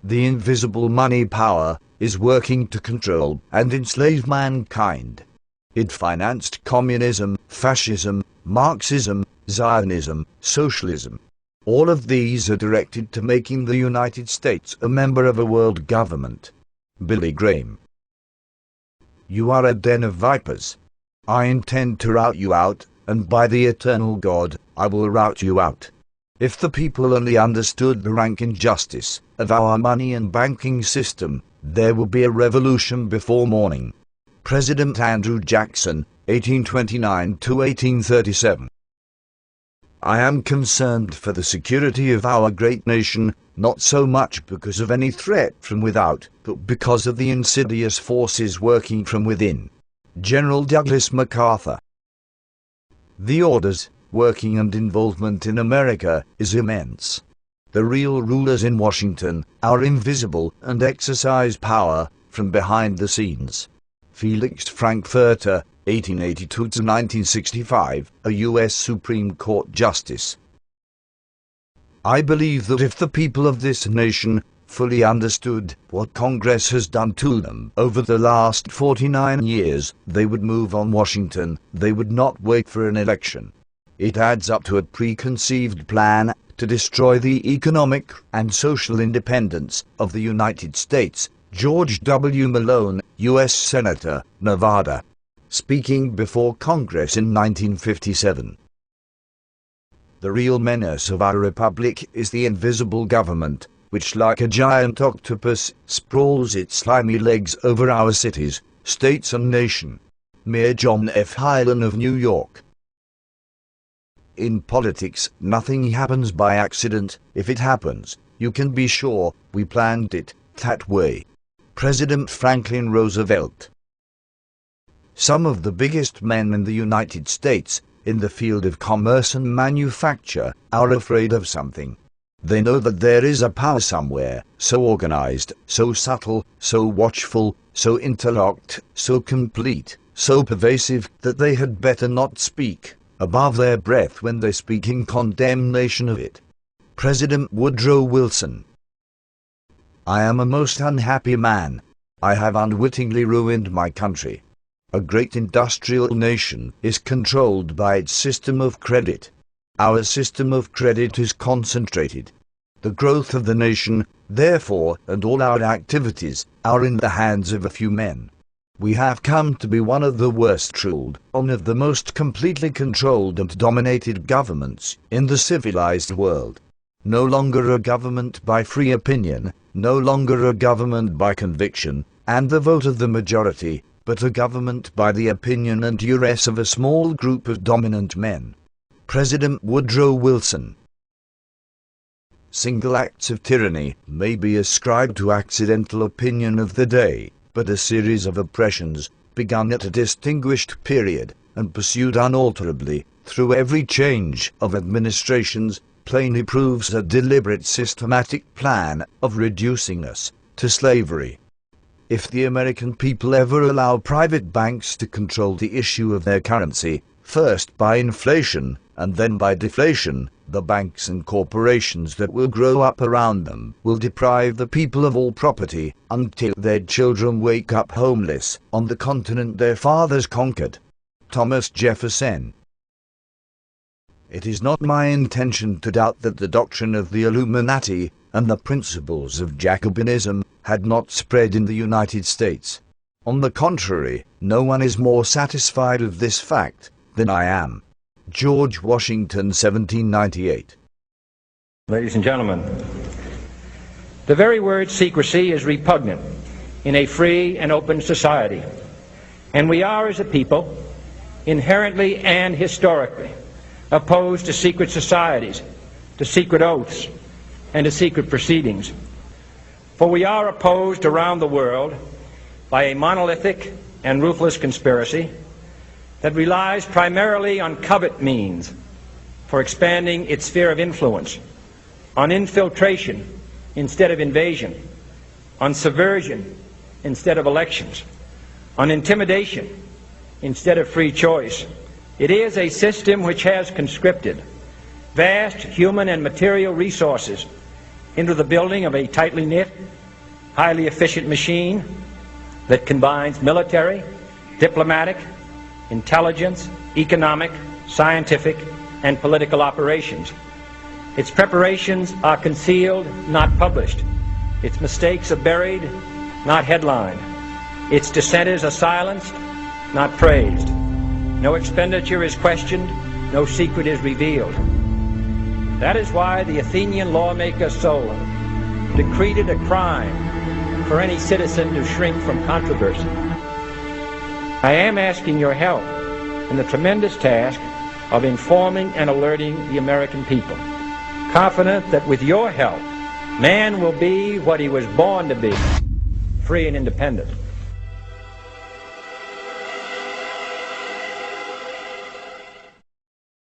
the invisible money power, is working to control and enslave mankind. It financed communism, fascism, Marxism, Zionism, socialism. All of these are directed to making the United States a member of a world government. Billy Graham. You are a den of vipers. I intend to rout you out, and by the eternal God, I will rout you out. If the people only understood the rank injustice of our money and banking system, there will be a revolution before morning. President Andrew Jackson, 1829 to 1837. I am concerned for the security of our great nation, not so much because of any threat from without, but because of the insidious forces working from within. General Douglas MacArthur. The orders, working and involvement in America is immense. The real rulers in Washington are invisible and exercise power from behind the scenes. Felix Frankfurter, 1882 to 1965, a U.S. Supreme Court Justice. I believe that if the people of this nation fully understood what Congress has done to them over the last 49 years, they would move on Washington. They would not wait for an election. It adds up to a preconceived plan to destroy the economic and social independence of the United States. George W. Malone, U.S. Senator, Nevada, speaking before Congress in 1957. The real menace of our republic is the invisible government, which like a giant octopus sprawls its slimy legs over our cities, states and nation. Mayor John F. Hylan of New York. In politics, nothing happens by accident. If it happens, you can be sure we planned it that way. President Franklin Roosevelt. Some of the biggest men in the United States, in the field of commerce and manufacture, are afraid of something. They know that there is a power somewhere, so organized, so subtle, so watchful, so interlocked, so complete, so pervasive, that they had better not speak above their breath when they speak in condemnation of it. President Woodrow Wilson. I am a most unhappy man. I have unwittingly ruined my country. A great industrial nation is controlled by its system of credit. Our system of credit is concentrated. The growth of the nation, therefore, and all our activities, are in the hands of a few men. We have come to be one of the worst ruled, one of the most completely controlled and dominated governments in the civilized world. No longer a government by free opinion, no longer a government by conviction and the vote of the majority, but a government by the opinion and duress of a small group of dominant men. President Woodrow Wilson. Single acts of tyranny may be ascribed to accidental opinion of the day, but a series of oppressions, begun at a distinguished period, and pursued unalterably through every change of administrations, plainly proves a deliberate systematic plan of reducing us to slavery. If the American people ever allow private banks to control the issue of their currency, first by inflation and then by deflation, the banks and corporations that will grow up around them will deprive the people of all property until their children wake up homeless on the continent their fathers conquered. Thomas Jefferson. It is not my intention to doubt that the doctrine of the Illuminati and the principles of Jacobinism had not spread in the United States. On the contrary, no one is more satisfied of this fact than I am. George Washington, 1798. Ladies and gentlemen, the very word secrecy is repugnant in a free and open society, and we are, as a people, inherently and historically opposed to secret societies, to secret oaths, and to secret proceedings. For we are opposed around the world by a monolithic and ruthless conspiracy that relies primarily on covert means for expanding its sphere of influence, on infiltration instead of invasion, on subversion instead of elections, on intimidation instead of free choice. It is a system which has conscripted vast human and material resources into the building of a tightly knit, highly efficient machine that combines military, diplomatic, intelligence, economic, scientific, and political operations. Its preparations are concealed, not published. Its mistakes are buried, not headlined. Its dissenters are silenced, not praised. No expenditure is questioned, no secret is revealed. That is why the Athenian lawmaker Solon decreed it a crime for any citizen to shrink from controversy. I am asking your help in the tremendous task of informing and alerting the American people, confident that with your help, man will be what he was born to be, free and independent.